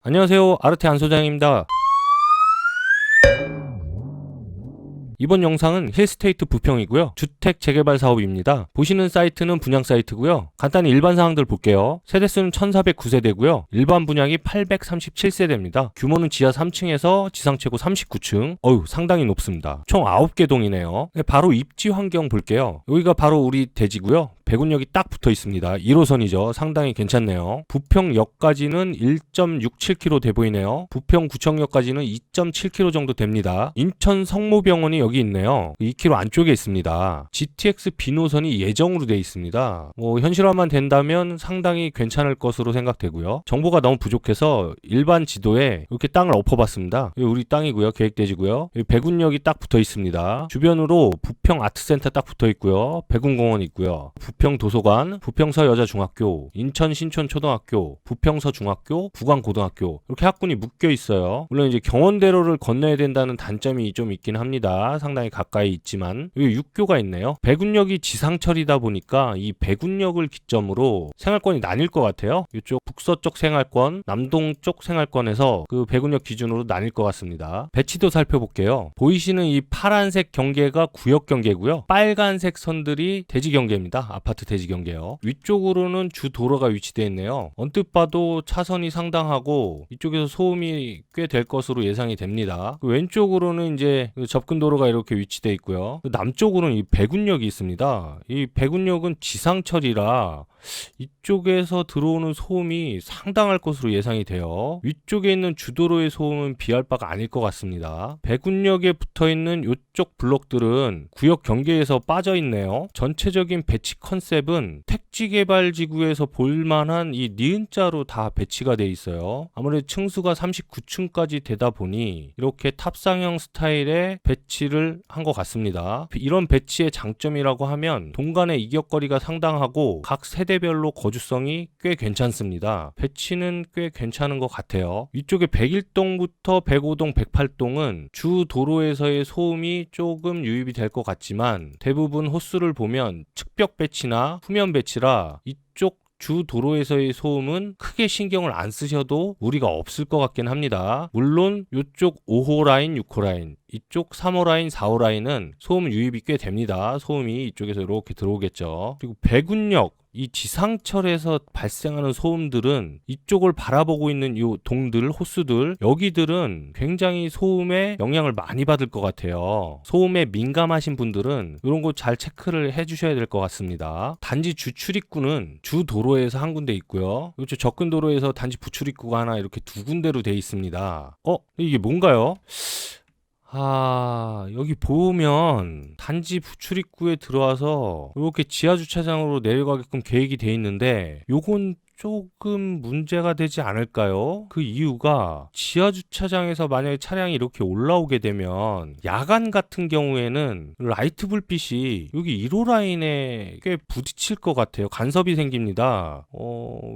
안녕하세요. 아르테 안 소장입니다. 이번 영상은 힐스테이트 부평이고요. 주택 재개발 사업입니다. 보시는 사이트는 분양 사이트고요. 간단히 일반 사항들 볼게요. 세대수는 1409세대고요. 일반 분양이 837세대입니다. 규모는 지하 3층에서 지상 최고 39층. 상당히 높습니다. 총 9개 동이네요. 바로 입지 환경 볼게요. 여기가 바로 우리 대지고요. 배군역이 딱 붙어 있습니다. 1호선이죠. 상당히 괜찮네요. 부평역까지는 1.67km 돼 보이네요. 부평구청역까지는 2.7km 정도 됩니다. 인천 성모병원이 여기 있네요. 2km 안쪽에 있습니다. GTX B노선이 예정으로 돼 있습니다. 현실화만 된다면 상당히 괜찮을 것으로 생각되고요. 정보가 너무 부족해서 일반 지도에 이렇게 땅을 엎어봤습니다. 여기 우리 땅이고요. 계획대지고요. 여기 배군역이 딱 붙어 있습니다. 주변으로 부평 아트센터 딱 붙어 있고요. 배군공원 있고요. 부평도서관, 부평서 여자중학교, 인천 신촌초등학교, 부평서 중학교, 부광고등학교 이렇게 학군이 묶여 있어요. 물론 이제 경원대로를 건너야 된다는 단점이 좀 있긴 합니다. 상당히 가까이 있지만 여기 육교가 있네요. 배군역이 지상철이다 보니까 이 배군역을 기점으로 생활권이 나뉠 것 같아요. 이쪽 북서쪽 생활권, 남동쪽 생활권에서 그 배군역 기준으로 나뉠 것 같습니다. 배치도 살펴볼게요. 보이시는 이 파란색 경계가 구역 경계고요. 빨간색 선들이 대지 경계입니다. 아파트 대지 경계요. 위쪽으로는 주 도로가 위치되어 있네요. 언뜻 봐도 차선이 상당하고 이쪽에서 소음이 꽤 될 것으로 예상이 됩니다. 왼쪽으로는 이제 접근 도로가 이렇게 위치되어 있고요. 남쪽으로는 이 배군역이 있습니다. 이 배군역은 지상철이라 이쪽에서 들어오는 소음이 상당할 것으로 예상이 돼요. 위쪽에 있는 주도로의 소음은 비할 바가 아닐 것 같습니다. 배군역에 붙어있는 이쪽 블록들은 구역 경계에서 빠져 있네요. 전체적인 배치 컨셉은 택지개발지구에서 볼만한 이 니은자로 다 배치가 돼 있어요. 아무래도 층수가 39층까지 되다 보니 이렇게 탑상형 스타일의 배치를 한 것 같습니다. 이런 배치의 장점이라고 하면 동간의 이격거리가 상당하고 각 세대별로 거주성이 꽤 괜찮습니다. 배치는 꽤 괜찮은 것 같아요. 위쪽에 101동부터 105동, 108동은 주 도로에서의 소음이 조금 유입이 될 것 같지만 대부분 호수를 보면 측벽 배치나 후면 배치라 이쪽 주 도로에서의 소음은 크게 신경을 안 쓰셔도 무리가 없을 것 같긴 합니다. 물론 이쪽 5호 라인, 6호 라인, 이쪽 3호 라인, 4호 라인은 소음 유입이 꽤 됩니다. 소음이 이쪽에서 이렇게 들어오겠죠. 그리고 배군역, 이 지상철에서 발생하는 소음들은 이쪽을 바라보고 있는 이 동들, 호수들, 여기들은 굉장히 소음에 영향을 많이 받을 것 같아요. 소음에 민감하신 분들은 이런 거 잘 체크를 해주셔야 될 것 같습니다. 단지 주출입구는 주 도로에서 한 군데 있고요. 이쪽 접근 도로에서 단지 부출입구가 하나 이렇게 두 군데로 되어 있습니다. 이게 뭔가요? 여기 보면 단지 부출입구에 들어와서 이렇게 지하주차장으로 내려가게끔 계획이 돼 있는데 요건 조금 문제가 되지 않을까요? 그 이유가 지하주차장에서 만약에 차량이 이렇게 올라오게 되면 야간 같은 경우에는 라이트 불빛이 여기 1호 라인에 꽤 부딪힐 것 같아요. 간섭이 생깁니다.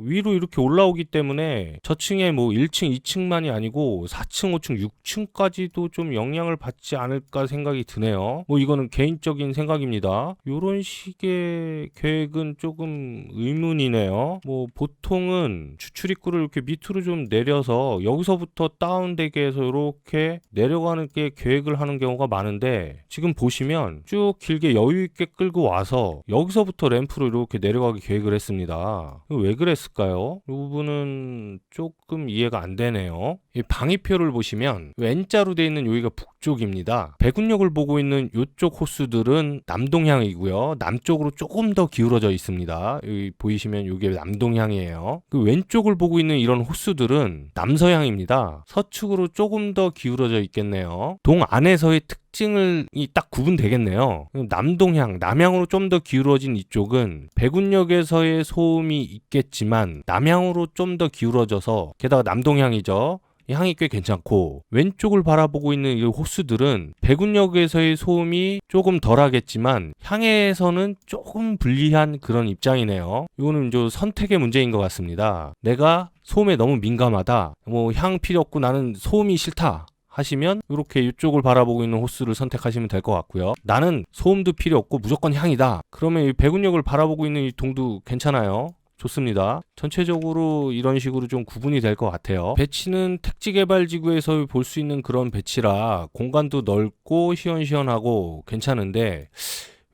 위로 이렇게 올라오기 때문에 저층에 1층, 2층만이 아니고 4층, 5층, 6층까지도 좀 영향을 받지 않을까 생각이 드네요. 이거는 개인적인 생각입니다. 이런 식의 계획은 조금 의문이네요. 보통은 주출입구를 이렇게 밑으로 좀 내려서 여기서부터 다운되게 해서 이렇게 내려가는 게 계획을 하는 경우가 많은데 지금 보시면 쭉 길게 여유 있게 끌고 와서 여기서부터 램프로 이렇게 내려가게 계획을 했습니다. 왜 그랬을까요? 이 부분은 조금 이해가 안 되네요. 이 방위표를 보시면 N자로 되어 있는 여기가 북쪽입니다. 배군역을 보고 있는 이쪽 호수들은 남동향이고요. 남쪽으로 조금 더 기울어져 있습니다. 여기 보이시면 이게 남동향이에요. 그 왼쪽을 보고 있는 이런 호수들은 남서향입니다. 서측으로 조금 더 기울어져 있겠네요. 동 안에서의 특징을 딱 구분되겠네요. 남동향, 남향으로 좀 더 기울어진 이쪽은 배군역에서의 소음이 있겠지만 남향으로 좀 더 기울어져서 게다가 남동향이죠. 이 향이 꽤 괜찮고 왼쪽을 바라보고 있는 이 호수들은 배군역에서의 소음이 조금 덜하겠지만 향에서는 조금 불리한 그런 입장이네요. 이거는 좀 선택의 문제인 것 같습니다. 내가 소음에 너무 민감하다, 향 필요 없고 나는 소음이 싫다 하시면 이렇게 이쪽을 바라보고 있는 호수를 선택하시면 될 것 같고요. 나는 소음도 필요 없고 무조건 향이다, 그러면 이 배군역을 바라보고 있는 이 동도 괜찮아요. 좋습니다. 전체적으로 이런 식으로 좀 구분이 될 것 같아요. 배치는 택지개발지구에서 볼 수 있는 그런 배치라 공간도 넓고 시원시원하고 괜찮은데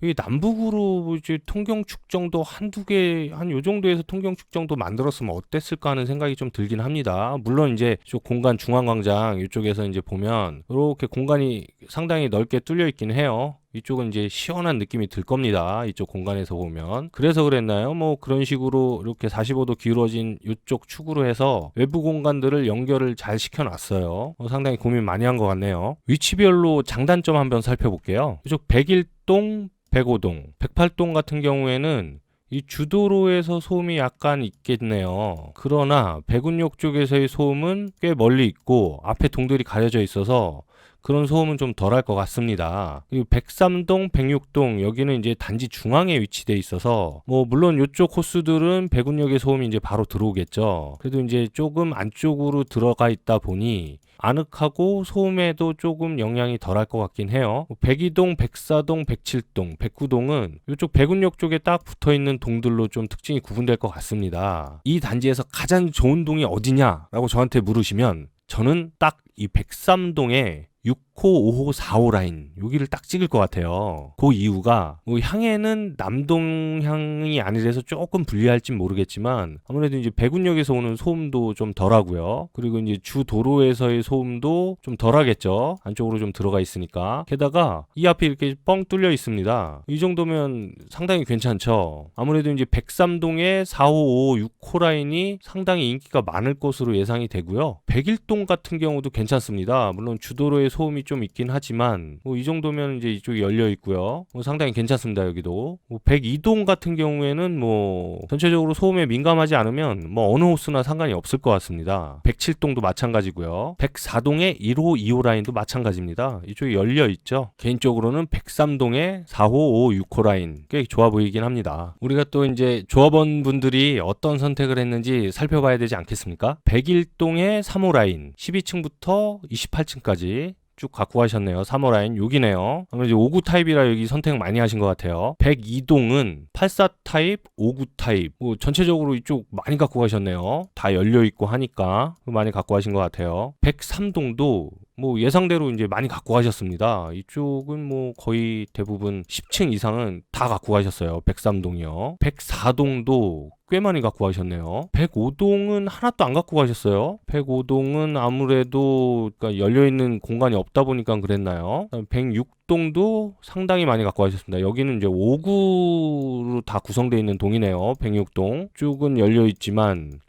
이 남북으로 이제 통경축 정도 한두 개, 한 요 정도에서 통경축 정도 만들었으면 어땠을까 하는 생각이 좀 들긴 합니다. 물론 이제 저 공간 중앙광장 이쪽에서 이제 보면 이렇게 공간이 상당히 넓게 뚫려 있긴 해요. 이쪽은 이제 시원한 느낌이 들 겁니다. 이쪽 공간에서 보면. 그래서 그랬나요? 뭐 그런 식으로 이렇게 45도 기울어진 이쪽 축으로 해서 외부 공간들을 연결을 잘 시켜놨어요. 상당히 고민 많이 한 것 같네요. 위치별로 장단점 한번 살펴볼게요. 이쪽 101동, 105동, 108동 같은 경우에는 이 주도로에서 소음이 약간 있겠네요. 그러나 백운역 쪽에서의 소음은 꽤 멀리 있고 앞에 동들이 가려져 있어서 그런 소음은 좀 덜할 것 같습니다. 그리고 103동, 106동 여기는 이제 단지 중앙에 위치돼 있어서 뭐 물론 이쪽 코스들은 백운역의 소음이 이제 바로 들어오겠죠. 그래도 이제 조금 안쪽으로 들어가 있다 보니 아늑하고 소음에도 조금 영향이 덜할 것 같긴 해요. 102동, 104동, 107동, 109동은 이쪽 백운역 쪽에 딱 붙어있는 동들로 좀 특징이 구분될 것 같습니다. 이 단지에서 가장 좋은 동이 어디냐라고 저한테 물으시면 저는 딱 이 103동에 6호, 5호, 4호 라인 여기를 딱 찍을 것 같아요. 그 이유가 뭐 향에는 남동향이 아니라서 조금 불리할진 모르겠지만 아무래도 이제 백운역에서 오는 소음도 좀 덜하고요. 그리고 이제 주 도로에서의 소음도 좀 덜하겠죠. 안쪽으로 좀 들어가 있으니까. 게다가 이 앞이 이렇게 뻥 뚫려 있습니다. 이 정도면 상당히 괜찮죠. 아무래도 이제 103동의 4호, 5호, 6호 라인이 상당히 인기가 많을 것으로 예상이 되고요. 101동 같은 경우도 괜찮습니다. 물론 주도로에 소음이 좀 있긴 하지만 뭐 이 정도면 이제 이쪽이 열려 있고요. 뭐 상당히 괜찮습니다. 여기도. 뭐 102동 같은 경우에는 뭐 전체적으로 소음에 민감하지 않으면 뭐 어느 호수나 상관이 없을 것 같습니다. 107동도 마찬가지고요. 104동의 1호, 2호 라인도 마찬가지입니다. 이쪽이 열려 있죠. 개인적으로는 103동의 4호, 5호, 6호 라인 꽤 좋아 보이긴 합니다. 우리가 또 이제 조합원 분들이 어떤 선택을 했는지 살펴봐야 되지 않겠습니까? 101동의 3호 라인 12층부터 28층까지 쭉 갖고 가셨네요. 3호 라인 여기네요. 아무래도 5구 타입이라 여기 선택 많이 하신 것 같아요. 102동은 84 타입, 5구 타입 뭐 전체적으로 이쪽 많이 갖고 가셨네요. 다 열려 있고 하니까 많이 갖고 가신 것 같아요. 103동도 뭐 예상대로 이제 많이 갖고 가셨습니다. 이쪽은 뭐 거의 대부분 10층 이상은 다 갖고 가셨어요. 103동이요. 104동도 꽤 많이 갖고 가셨네요. 105동은 하나도 안 갖고 가셨어요. 105동은 아무래도 그러니까 열려있는 공간이 없다 보니까 그랬나요? 106동도 상당히 많이 갖고 가셨습니다. 여기는 이제 5구로 다 구성되어 있는 동이네요. 106동. 쪽은 열려있지만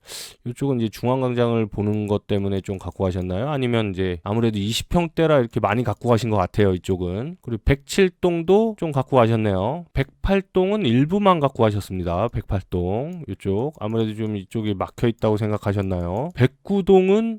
이쪽은 이제 중앙광장을 보는 것 때문에 좀 갖고 가셨나요? 아니면 이제 아무래도 20평대라 이렇게 많이 갖고 가신 것 같아요. 이쪽은. 그리고 107동도 좀 갖고 가셨네요. 108동은 일부만 갖고 가셨습니다. 108동. 이쪽 아무래도 좀 이쪽이 막혀 있다고 생각하셨나요? 109동은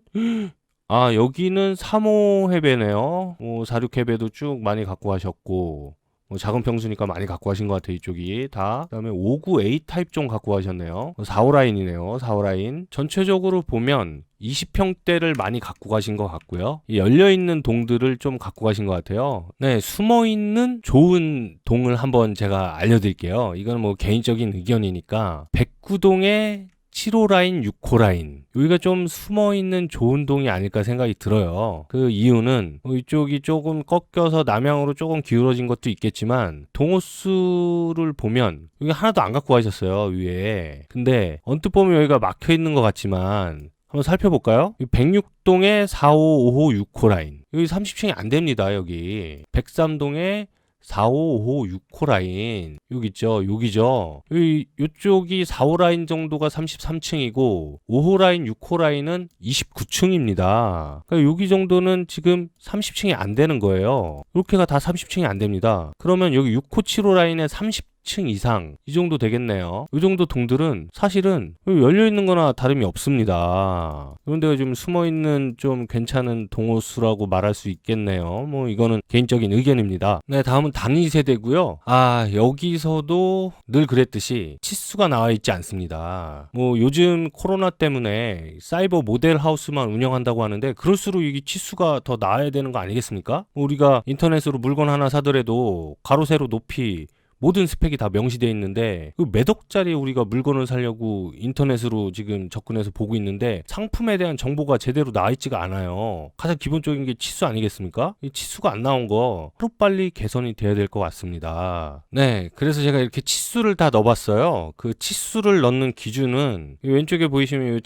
아 여기는 3호 해배네요. 46 해배도 쭉 많이 갖고 가셨고 작은 평수니까 많이 갖고 가신 것 같아요. 이쪽이 다. 그다음에 59 A 타입 좀 갖고 가셨네요. 4호 라인이네요. 4호 라인. 전체적으로 보면 20평대를 많이 갖고 가신 것 같고요. 열려있는 동들을 좀 갖고 가신 것 같아요. 네, 숨어있는 좋은 동을 한번 제가 알려드릴게요. 이건 뭐 개인적인 의견이니까 109동의 7호 라인, 6호 라인 여기가 좀 숨어있는 좋은 동이 아닐까 생각이 들어요. 그 이유는 이쪽이 조금 꺾여서 남향으로 조금 기울어진 것도 있겠지만 동호수를 보면 여기 하나도 안 갖고 가셨어요. 위에. 근데 언뜻 보면 여기가 막혀있는 것 같지만 한번 살펴볼까요? 106동의 4호, 5호, 6호 라인 여기 30층이 안 됩니다. 여기 103동의 4호, 5호, 6호 라인 여기 있죠. 여기죠. 요쪽이 4호 라인 정도가 33층이고 5호 라인, 6호 라인은 29층입니다. 그러니까 여기 정도는 지금 30층이 안 되는 거예요. 이렇게가 다 30층이 안 됩니다. 그러면 여기 6호, 7호 라인에 30층 이상 이 정도 되겠네요. 이 정도 동들은 사실은 열려있는 거나 다름이 없습니다. 그런데 좀 숨어있는 좀 괜찮은 동호수라고 말할 수 있겠네요. 뭐 이거는 개인적인 의견입니다. 네, 다음은 단위 세대고요. 여기서도 늘 그랬듯이 치수가 나와 있지 않습니다. 뭐 요즘 코로나 때문에 사이버 모델 하우스만 운영한다고 하는데 그럴수록 이게 치수가 더 나아야 되는 거 아니겠습니까? 우리가 인터넷으로 물건 하나 사더라도 가로 세로 높이 모든 스펙이 다 명시되어 있는데 그 몇 억짜리 우리가 물건을 사려고 인터넷으로 지금 접근해서 보고 있는데 상품에 대한 정보가 제대로 나와 있지가 않아요. 가장 기본적인 게 치수 아니겠습니까? 이 치수가 안 나온 거 하루빨리 개선이 돼야 될 것 같습니다. 네, 그래서 제가 이렇게 치수를 다 넣어봤어요. 그 치수를 넣는 기준은 이 왼쪽에 보이시면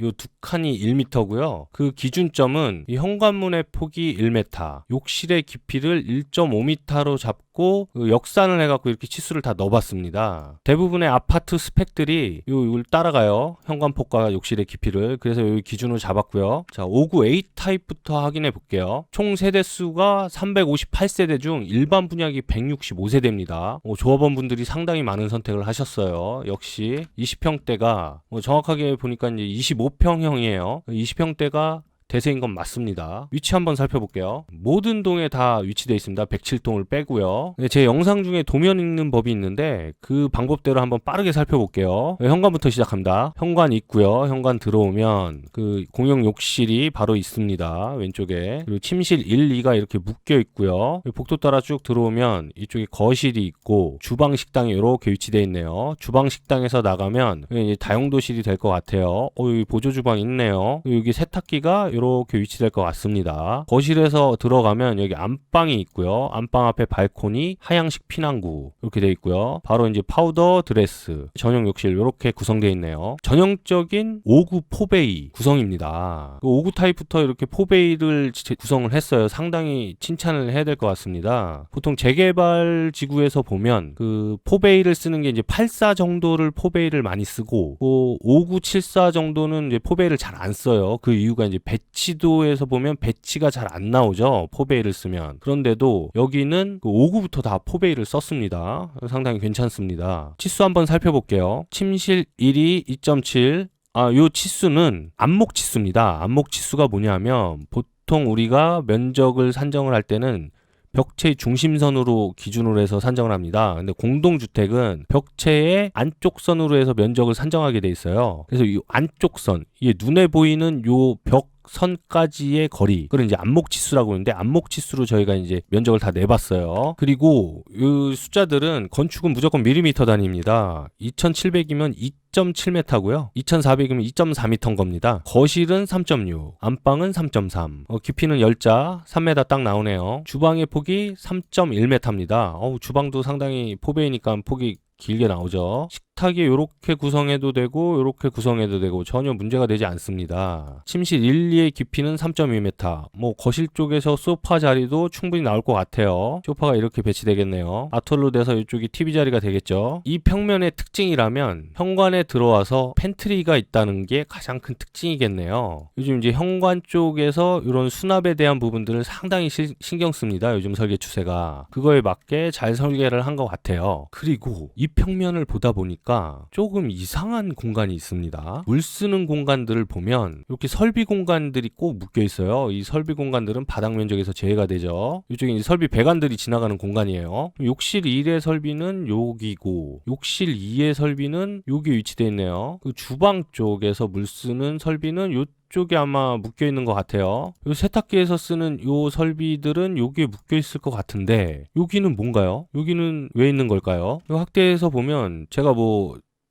요 두 칸이 1m고요. 그 기준점은 이 현관문의 폭이 1m, 욕실의 깊이를 1.5m로 잡고 그 역산을 해갖고 이렇게 치수를 다 넣어봤습니다. 대부분의 아파트 스펙들이 이걸 따라가요. 현관폭과 욕실의 깊이를. 그래서 이 기준으로 잡았고요. 자, 59A 타입부터 확인해 볼게요. 총 세대수가 358세대 중 일반 분양이 165세대입니다. 조합원분들이 상당히 많은 선택을 하셨어요. 역시 20평대가 정확하게 보니까 이제 25평형이에요. 20평대가 대세인 건 맞습니다. 위치 한번 살펴볼게요. 모든 동에 다 위치되어 있습니다. 107동을 빼고요. 제 영상 중에 도면 읽는 법이 있는데 그 방법대로 한번 빠르게 살펴볼게요. 현관부터 시작합니다. 현관 있고요. 현관 들어오면 그 공용 욕실이 바로 있습니다. 왼쪽에. 그리고 침실 1, 2가 이렇게 묶여 있고요. 복도 따라 쭉 들어오면 이쪽에 거실이 있고 주방 식당이 이렇게 위치되어 있네요. 주방 식당에서 나가면 다용도실이 될 것 같아요. 여기 보조 주방 있네요. 여기 세탁기가 이렇게 위치될 것 같습니다. 거실에서 들어가면 여기 안방이 있고요. 안방 앞에 발코니, 하향식 피난구 이렇게 되어 있고요. 바로 이제 파우더 드레스, 전용 욕실 이렇게 구성되어 있네요. 전형적인 5구 포베이 구성입니다. 5구 타입부터 이렇게 포베이를 구성을 했어요. 상당히 칭찬을 해야 될 것 같습니다. 보통 재개발 지구에서 보면 그 포베이를 쓰는 게 이제 84 정도를 포베이를 많이 쓰고 59, 74 정도는 이제 포베이를 잘 안 써요. 그 이유가 이제 배치도에서 보면 배치가 잘 안 나오죠. 포베이를 쓰면. 그런데도 여기는 그 5구부터 다 포베이를 썼습니다. 상당히 괜찮습니다. 치수 한번 살펴볼게요. 침실 1이 2.7. 요 치수는 안목 치수입니다. 안목 치수가 뭐냐면 보통 우리가 면적을 산정을 할 때는 벽체의 중심선으로 기준으로 해서 산정을 합니다. 근데 공동주택은 벽체의 안쪽 선으로 해서 면적을 산정하게 돼 있어요. 그래서 이 안쪽 선, 이게 눈에 보이는 요 벽 선까지의 거리, 그걸 이제 안목치수라고 하는데 안목치수로 저희가 이제 면적을 다 내봤어요. 그리고 이 숫자들은 건축은 무조건 밀리미터 단위입니다. 2700이면 2.7m고요. 2400이면 2.4m인 겁니다. 거실은 3.6, 안방은 3.3, 깊이는 10자, 3m 딱 나오네요. 주방의 폭이 3.1m입니다. 주방도 상당히 포베이니까 폭이 길게 나오죠. 식탁이 이렇게 구성해도 되고 이렇게 구성해도 되고 전혀 문제가 되지 않습니다. 침실 1, 2의 깊이는 3.2m. 거실 쪽에서 소파 자리도 충분히 나올 것 같아요. 소파가 이렇게 배치되겠네요. 아톨로 돼서 이쪽이 TV 자리가 되겠죠. 이 평면의 특징이라면 현관에 들어와서 팬트리가 있다는 게 가장 큰 특징이겠네요. 요즘 이제 현관 쪽에서 이런 수납에 대한 부분들을 상당히 신경 씁니다. 요즘 설계 추세가. 그거에 맞게 잘 설계를 한 것 같아요. 그리고 이 평면을 보다 보니까 조금 이상한 공간이 있습니다. 물 쓰는 공간들을 보면 이렇게 설비 공간들이 꼭 묶여 있어요. 이 설비 공간들은 바닥 면적에서 제외가 되죠. 이쪽에 이제 설비 배관들이 지나가는 공간이에요. 욕실 1의 설비는 여기고 욕실 2의 설비는 여기 위치되어 있네요. 그 주방 쪽에서 물 쓰는 설비는 쪽에 아마 묶여 있는 것 같아요. 요 세탁기에서 쓰는 요 설비들은 여기에 묶여 있을 것 같은데 여기는 뭔가요? 여기는 왜 있는 걸까요? 요 확대해서 보면 제가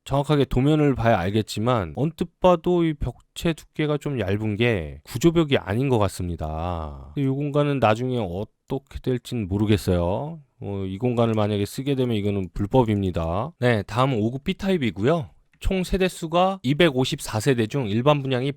정확하게 도면을 봐야 알겠지만 언뜻 봐도 이 벽체 두께가 좀 얇은 게 구조벽이 아닌 것 같습니다. 이 공간은 나중에 어떻게 될진 모르겠어요. 이 공간을 만약에 쓰게 되면 이거는 불법입니다. 네, 다음은 5구 B타입이고요. 총 세대수가 254세대 중 일반 분양이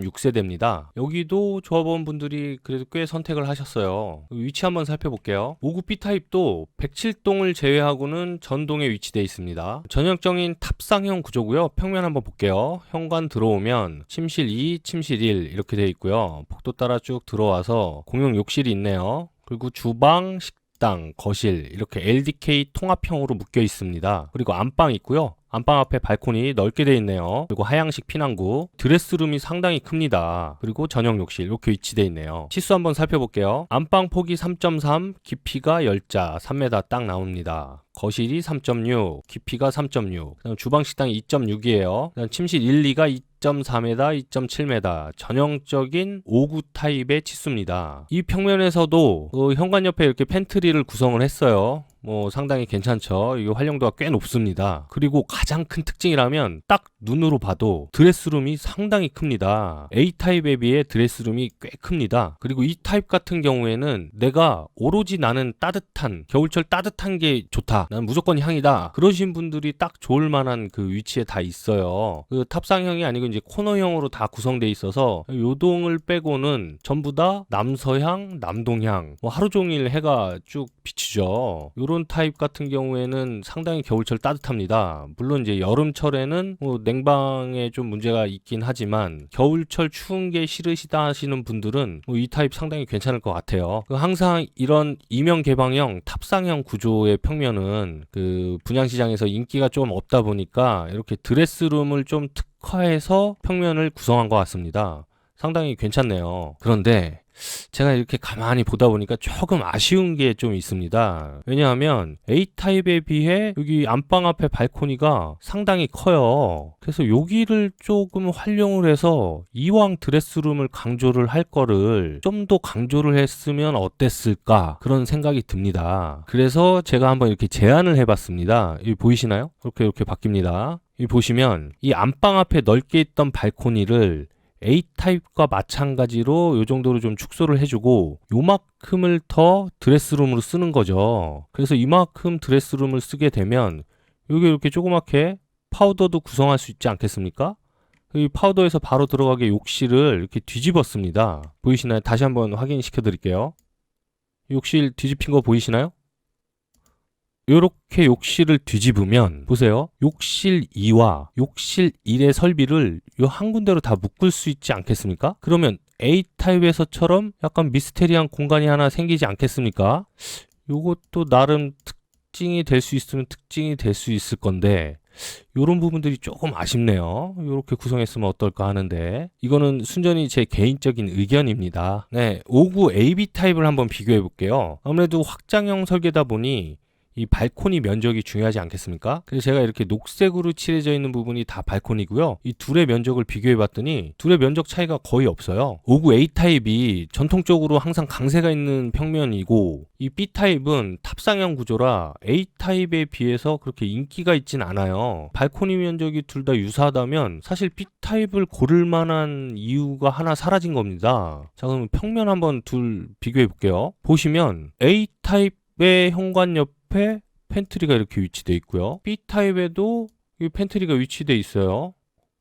186세대입니다. 여기도 조합원분들이 그래도 꽤 선택을 하셨어요. 위치 한번 살펴볼게요. 5구 B타입도 107동을 제외하고는 전동에 위치되어 있습니다. 전형적인 탑상형 구조고요. 평면 한번 볼게요. 현관 들어오면 침실 2, 침실 1 이렇게 되어 있고요. 복도 따라 쭉 들어와서 공용 욕실이 있네요. 그리고 주방, 식당, 거실 이렇게 LDK 통합형으로 묶여 있습니다. 그리고 안방 있고요. 안방 앞에 발코니 넓게 되어 있네요. 그리고 하향식 피난구, 드레스룸이 상당히 큽니다. 그리고 전용 욕실 이렇게 위치되어 있네요. 치수 한번 살펴볼게요. 안방 폭이 3.3, 깊이가 10자, 3m 딱 나옵니다. 거실이 3.6, 깊이가 3.6, 그다음 주방 식당이 2.6이에요. 그다음 침실 1, 2가 2.4m, 2.7m, 전형적인 5구 타입의 치수입니다. 이 평면에서도 현관 옆에 이렇게 팬트리를 구성을 했어요. 뭐 상당히 괜찮죠. 이게 활용도가 꽤 높습니다. 그리고 가장 큰 특징이라면 딱 눈으로 봐도 드레스룸이 상당히 큽니다. A타입에 비해 드레스룸이 꽤 큽니다. 그리고 이 타입 같은 경우에는 내가 오로지 나는 따뜻한 겨울철 따뜻한 게 좋다, 난 무조건 향이다, 그러신 분들이 딱 좋을 만한 그 위치에 다 있어요. 그 탑상형이 아니고 이제 코너형으로 다 구성돼 있어서 요동을 빼고는 전부 다 남서향, 남동향, 뭐 하루 종일 해가 쭉 비치죠. 요런 타입 같은 경우에는 상당히 겨울철 따뜻합니다. 물론 이제 여름철에는 뭐 냉방에 좀 문제가 있긴 하지만 겨울철 추운 게 싫으시다 하시는 분들은 뭐 이 타입 상당히 괜찮을 것 같아요. 항상 이런 이면 개방형 탑상형 구조의 평면은 그 분양시장에서 인기가 좀 없다 보니까 이렇게 드레스룸을 좀 특화해서 평면을 구성한 것 같습니다. 상당히 괜찮네요. 그런데 제가 이렇게 가만히 보다 보니까 조금 아쉬운 게 좀 있습니다. 왜냐하면 A타입에 비해 여기 안방 앞에 발코니가 상당히 커요. 그래서 여기를 조금 활용을 해서 이왕 드레스룸을 강조를 할 거를 좀 더 강조를 했으면 어땠을까, 그런 생각이 듭니다. 그래서 제가 한번 이렇게 제안을 해봤습니다. 여기 보이시나요? 이렇게 바뀝니다. 여기 보시면 이 안방 앞에 넓게 있던 발코니를 A타입과 마찬가지로 요 정도로 좀 축소를 해주고 요만큼을 더 드레스룸으로 쓰는 거죠. 그래서 이만큼 드레스룸을 쓰게 되면 여기 이렇게 조그맣게 파우더도 구성할 수 있지 않겠습니까? 이 파우더에서 바로 들어가게 욕실을 이렇게 뒤집었습니다. 보이시나요? 다시 한번 확인시켜 드릴게요. 욕실 뒤집힌 거 보이시나요? 이렇게 욕실을 뒤집으면 보세요. 욕실 2와 욕실 1의 설비를 요 한 군데로 다 묶을 수 있지 않겠습니까? 그러면 A타입에서처럼 약간 미스테리한 공간이 하나 생기지 않겠습니까? 요것도 나름 특징이 될 수 있으면 특징이 될 수 있을 건데 요런 부분들이 조금 아쉽네요. 요렇게 구성했으면 어떨까 하는데 이거는 순전히 제 개인적인 의견입니다. 네, 59 AB 타입을 한번 비교해 볼게요. 아무래도 확장형 설계다 보니 이 발코니 면적이 중요하지 않겠습니까? 그래서 제가 이렇게 녹색으로 칠해져 있는 부분이 다 발코니고요. 이 둘의 면적을 비교해 봤더니 둘의 면적 차이가 거의 없어요. 59 A타입이 전통적으로 항상 강세가 있는 평면이고 이 B타입은 탑상형 구조라 A타입에 비해서 그렇게 인기가 있진 않아요. 발코니 면적이 둘 다 유사하다면 사실 B타입을 고를 만한 이유가 하나 사라진 겁니다. 자, 그럼 평면 한번 둘 비교해 볼게요. 보시면 A타입의 현관 옆에 팬트리가 이렇게 위치되어 있고요. B타입에도 이 팬트리가 위치되어 있어요.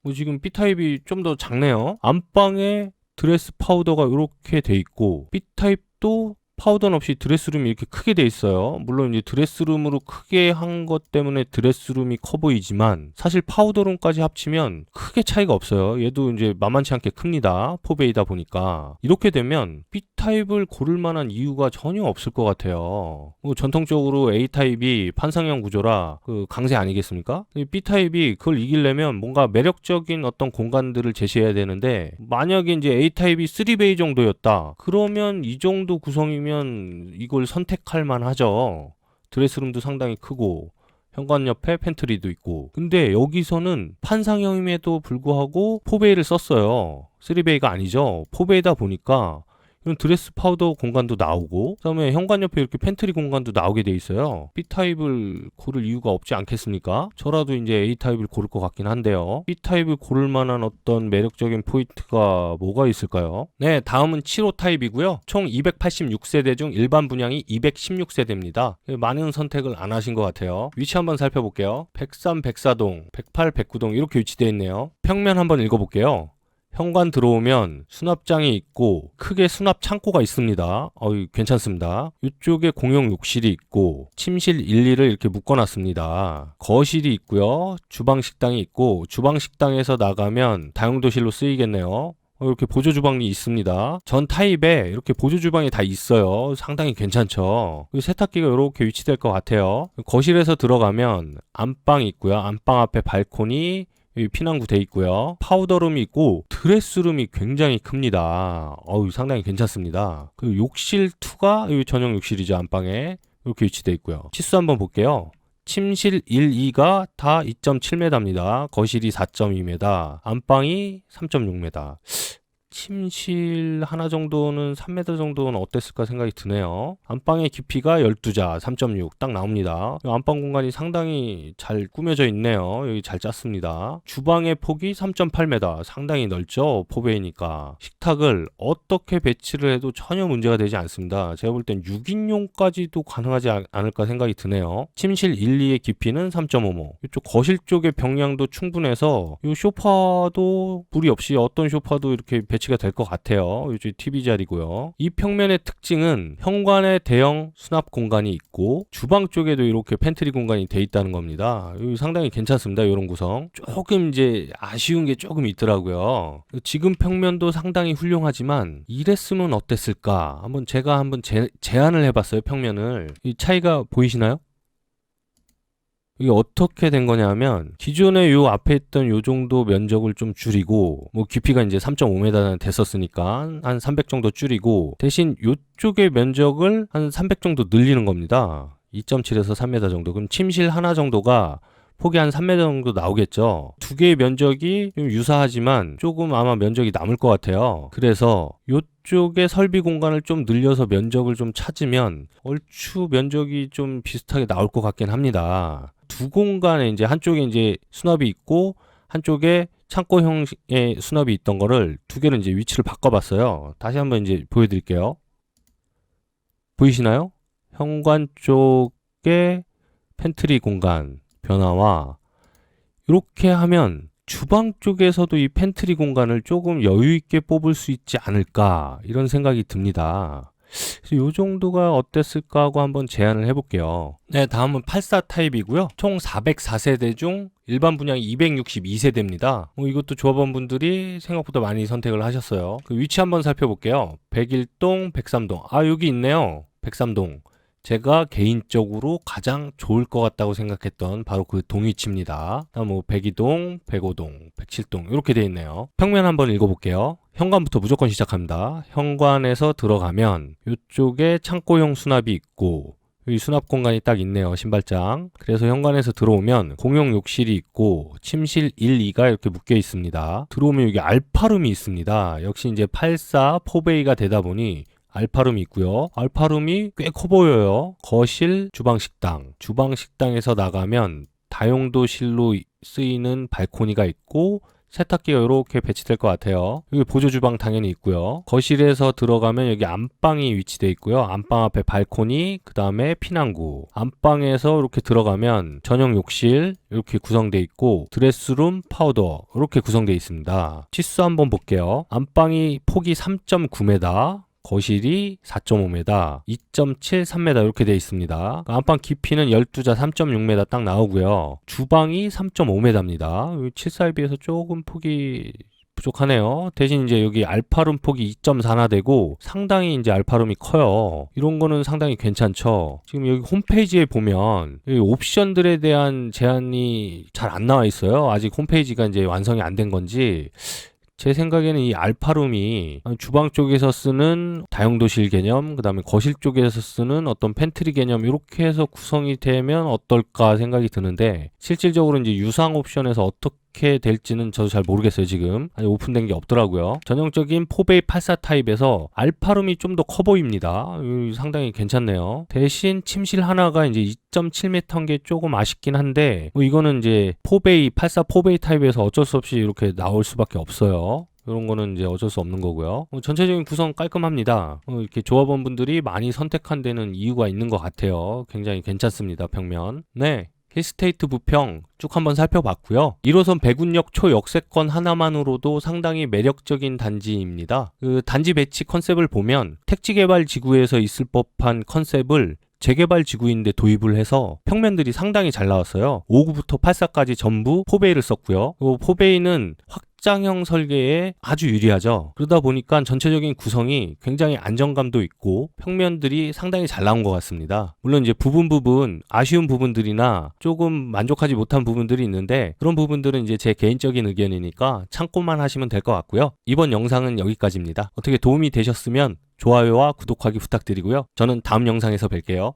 뭐 지금 B타입이 좀 더 작네요. 안방에 드레스 파우더가 이렇게 돼 있고 B타입도 파우더는 없이 드레스룸이 이렇게 크게 돼 있어요. 물론 이제 드레스룸으로 크게 한 것 때문에 드레스룸이 커 보이지만 사실 파우더룸까지 합치면 크게 차이가 없어요. 얘도 이제 만만치 않게 큽니다. 4베이다 보니까. 이렇게 되면 B타입을 고를 만한 이유가 전혀 없을 것 같아요. 뭐 전통적으로 A타입이 판상형 구조라 그 강세 아니겠습니까? B타입이 그걸 이기려면 뭔가 매력적인 어떤 공간들을 제시해야 되는데 만약에 이제 A타입이 3베이 정도였다. 그러면 이 정도 구성이면 이걸 선택할 만하죠. 드레스룸도 상당히 크고 현관 옆에 팬트리도 있고. 근데 여기서는 판상형임에도 불구하고 4베이를 썼어요. 3베이가 아니죠. 4베이다 보니까 이런 드레스 파우더 공간도 나오고 그다음에 현관 옆에 이렇게 팬트리 공간도 나오게 돼 있어요. B타입을 고를 이유가 없지 않겠습니까? 저라도 이제 A타입을 고를 것 같긴 한데요. B타입을 고를 만한 어떤 매력적인 포인트가 뭐가 있을까요? 네, 다음은 75 타입이고요. 총 286세대 중 일반 분양이 216세대입니다. 많은 선택을 안 하신 것 같아요. 위치 한번 살펴볼게요. 103 백사동, 108 백구동 이렇게 위치되어 있네요. 평면 한번 읽어볼게요. 현관 들어오면 수납장이 있고 크게 수납 창고가 있습니다. 괜찮습니다. 이쪽에 공용 욕실이 있고 침실 1, 2를 이렇게 묶어놨습니다. 거실이 있고요. 주방 식당이 있고 주방 식당에서 나가면 다용도실로 쓰이겠네요. 이렇게 보조 주방이 있습니다. 전 타입에 이렇게 보조 주방이 다 있어요. 상당히 괜찮죠. 세탁기가 이렇게 위치될 것 같아요. 거실에서 들어가면 안방이 있고요. 안방 앞에 발코니, 피난구 돼 있고요. 파우더룸이 있고 드레스룸이 굉장히 큽니다. 상당히 괜찮습니다. 그 욕실 2가 전용 욕실이죠. 안방에 이렇게 위치돼 있고요. 치수 한번 볼게요. 침실 1, 2가 다 2.7m입니다. 거실이 4.2m, 안방이 3.6m. 침실 하나 정도는 3m 정도는 어땠을까 생각이 드네요. 안방의 깊이가 12자 3.6 딱 나옵니다. 안방 공간이 상당히 잘 꾸며져 있네요. 여기 잘 짰습니다. 주방의 폭이 3.8m 상당히 넓죠. 포베이니까. 식탁을 어떻게 배치를 해도 전혀 문제가 되지 않습니다. 제가 볼 땐 6인용까지도 가능하지 않을까 생각이 드네요. 침실 1, 2의 깊이는 3.5m. 이쪽 거실 쪽의 병량도 충분해서 이 소파도 무리 없이 어떤 소파도 이렇게 배치가 될 것 같아요. 이쪽 TV 자리고요. 이 평면의 특징은 현관에 대형 수납 공간이 있고 주방 쪽에도 이렇게 팬트리 공간이 돼 있다는 겁니다. 상당히 괜찮습니다. 이런 구성. 조금 이제 아쉬운 게 조금 있더라고요. 지금 평면도 상당히 훌륭하지만 이랬으면 어땠을까? 제가 한번 제안을 해봤어요. 평면을. 이 차이가 보이시나요? 이게 어떻게 된 거냐면 기존에 요 앞에 있던 요 정도 면적을 좀 줄이고 뭐 깊이가 이제 3.5m 됐었으니까 한 300 정도 줄이고 대신 요쪽의 면적을 한 300 정도 늘리는 겁니다. 2.7에서 3m 정도. 그럼 침실 하나 정도가 폭이 한 3m 정도 나오겠죠. 두 개의 면적이 좀 유사하지만 조금 아마 면적이 남을 것 같아요. 그래서 요쪽에 설비 공간을 좀 늘려서 면적을 좀 찾으면 얼추 면적이 좀 비슷하게 나올 것 같긴 합니다. 두 공간에 이제 한쪽에 이제 수납이 있고 한쪽에 창고 형식의 수납이 있던 거를 두 개를 이제 위치를 바꿔봤어요. 다시 한번 이제 보여드릴게요. 보이시나요? 현관 쪽에 팬트리 공간 변화와 이렇게 하면 주방 쪽에서도 이 팬트리 공간을 조금 여유 있게 뽑을 수 있지 않을까 이런 생각이 듭니다. 이 정도가 어땠을까 하고 한번 제안을 해볼게요. 네, 다음은 84 타입이고요. 총 404세대 중 일반 분양이 262세대입니다. 이것도 조합원분들이 생각보다 많이 선택을 하셨어요. 그 위치 한번 살펴볼게요. 101동, 103동. 여기 있네요. 103동. 제가 개인적으로 가장 좋을 것 같다고 생각했던 바로 그 동위치입니다. 다음 102동, 105동, 107동 이렇게 돼 있네요. 평면 한번 읽어볼게요. 현관부터 무조건 시작합니다. 현관에서 들어가면 이쪽에 창고형 수납이 있고 여기 수납 공간이 딱 있네요. 신발장. 그래서 현관에서 들어오면 공용 욕실이 있고 침실 1, 2가 이렇게 묶여 있습니다. 들어오면 여기 알파룸이 있습니다. 역시 이제 84 4베이가 되다 보니 알파룸이 있고요. 알파룸이 꽤 커 보여요. 거실, 주방, 식당. 주방, 식당에서 나가면 다용도실로 쓰이는 발코니가 있고 세탁기가 이렇게 배치될 것 같아요. 여기 보조 주방 당연히 있고요. 거실에서 들어가면 여기 안방이 위치되어 있고요. 안방 앞에 발코니, 그 다음에 피난구. 안방에서 이렇게 들어가면 전용 욕실 이렇게 구성되어 있고 드레스룸, 파우더 이렇게 구성되어 있습니다. 치수 한번 볼게요. 안방이 폭이 3.9m, 거실이 4.5m, 2.7, 3m 이렇게 되어 있습니다. 안방 깊이는 12자 3.6m 딱 나오고요. 주방이 3.5m입니다. 74에 비해서 조금 폭이 부족하네요. 대신 이제 여기 알파룸 폭이 2.4나 되고 상당히 이제 알파룸이 커요. 이런 거는 상당히 괜찮죠. 지금 여기 홈페이지에 보면 여기 옵션들에 대한 제한이 잘 안 나와 있어요. 아직 홈페이지가 이제 완성이 안 된 건지 제 생각에는 이 알파룸이 주방 쪽에서 쓰는 다용도실 개념, 그 다음에 거실 쪽에서 쓰는 어떤 팬트리 개념 이렇게 해서 구성이 되면 어떨까 생각이 드는데 실질적으로 이제 유상 옵션에서 어떻게 될지는 저도 잘 모르겠어요. 지금 아직 오픈된 게 없더라고요. 전형적인 4베이 84 타입에서 알파룸이 좀 더 커 보입니다. 상당히 괜찮네요. 대신 침실 하나가 이제 2.7m인 게 조금 아쉽긴 한데 이거는 이제 4베이 84 4베이 타입에서 어쩔 수 없이 이렇게 나올 수밖에 없어요. 이런 거는 이제 어쩔 수 없는 거고요. 전체적인 구성 깔끔합니다. 이렇게 조합원분들이 많이 선택한 데는 이유가 있는 것 같아요. 굉장히 괜찮습니다. 평면. 네. 힐스테이트 부평 쭉 한번 살펴봤고요. 1호선 백운역 초역세권 하나만으로도 상당히 매력적인 단지입니다. 그 단지 배치 컨셉을 보면 택지개발 지구에서 있을 법한 컨셉을 재개발 지구인데 도입을 해서 평면들이 상당히 잘 나왔어요. 59부터 84까지 전부 4베이를 썼고요. 4베이는 확장형 설계에 아주 유리하죠. 그러다 보니까 전체적인 구성이 굉장히 안정감도 있고 평면들이 상당히 잘 나온 것 같습니다. 물론 이제 부분 아쉬운 부분들이나 조금 만족하지 못한 부분들이 있는데 그런 부분들은 이제 제 개인적인 의견이니까 참고만 하시면 될 것 같고요. 이번 영상은 여기까지입니다. 어떻게 도움이 되셨으면 좋아요와 구독하기 부탁드리고요. 저는 다음 영상에서 뵐게요.